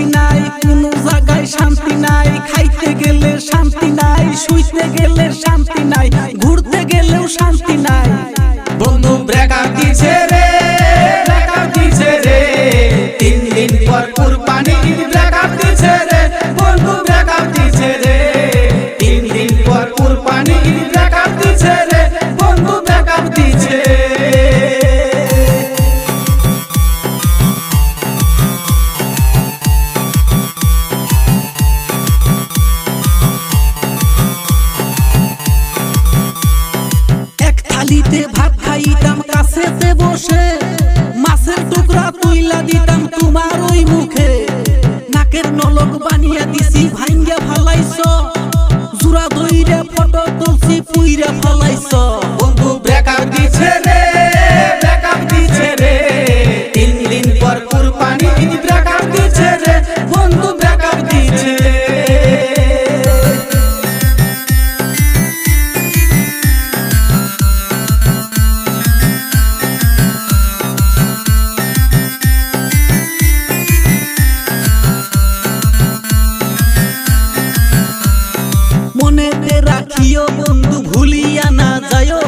শান্তি নাই, কোনো জায়গায় শান্তি নাই, খাইতে গেলে শান্তি নাই, শুইতে গেলে শান্তি নাই, ঘুরতে গেলেও শান্তি নাই। বন্ধু ব্রেকআপ দিছে রে, ব্রেকআপ দিছে রে, 3 দিন পর কুরবানি ঈদ ব্রেকআপ দিছে রে, বন্ধু ব্রেকআপ দিছে রে, 3 দিন পর কুরবানি ঈদ ব্রেকআপ দিছে রে, বন্ধু ব্রেকআপ দিছে। ভাত খাইতাম কাছেতে বসে, মাছের টুকরা তুইলা দিতাম তোমার ওই মুখে, নাকের নলক বানিয়ে দিছি ভাঙ্গা ফালাইছ, জোড়া দইরা ফটো তুলছি পুইরা ফালাইছ। বন্ধু ব্রেকআপ দিছে রে, ব্রেকআপ দিছে রে, 3 দিন পর কুরবানি ঈদ ব্রেকআপ দিছে রে, বন্ধু ব্রেকআপ দিছে। মনেতে রাখিও বন্ধু, ভুলিয়া না যায়ও,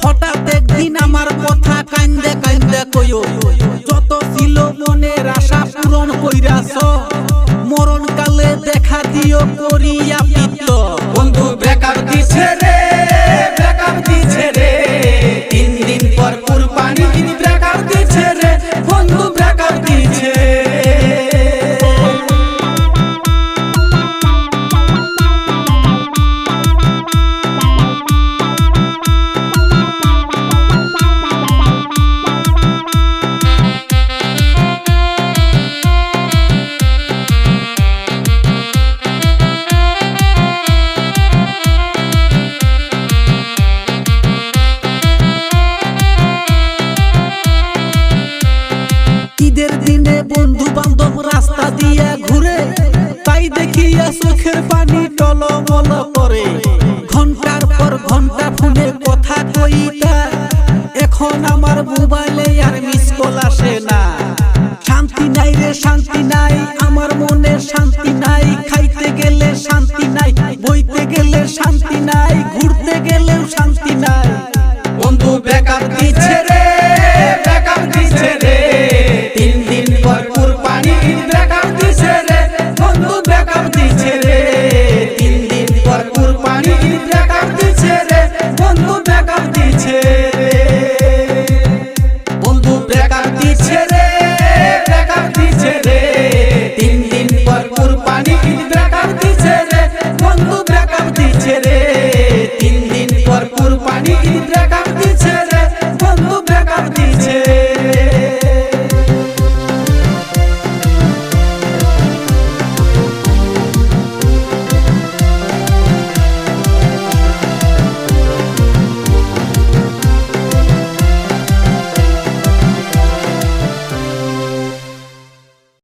হঠাৎ একদিন আমার কথা কান্দে কান্দে কইও, যত ছিল মনের আশা পূরণ কইরাছ, মরণ কালে দেখা দিও করিয়া পিত্ত। বন্ধু ব্রেকআপ দিছে রে, ব্রেকআপ দিছে রে, 3 দিন পর কুরবানি ঈদ ব্রেকআপ দিছে রে, বন্ধু ব্রেকআপ দিছে। ঈদের দিনে বন্ধু বান্ধব রাস্তা দিয়া ঘুরে, তাই দেখিয়া চোখের পানি টলমল করে, ঘন্টার পর ঘন্টা ফোনে কথা কইতা, এখন আমার মোবাইলে আর মিস কল আসে না। শান্তি নাই রে শান্তি নাই, আমার মনে শান্তি নাই, খাইতে গেলে শান্তি নাই, বইতে গেলে শান্তি নাই, ঘুরতে গেলেও শান্তি নাই। বন্ধু ব্রেকআপ দিছে রে, ব্রেকআপ দিছে রে, 3 দিন পর কুরবানি ঈদ ব্রেকআপ দিছে রে, বন্ধু ব্রেকআপ দিছে রে, 3 দিন পর কুরবানি ঈদ ব্রেকআপ দিছে রে, বন্ধু ব্রেকআপ দিছে।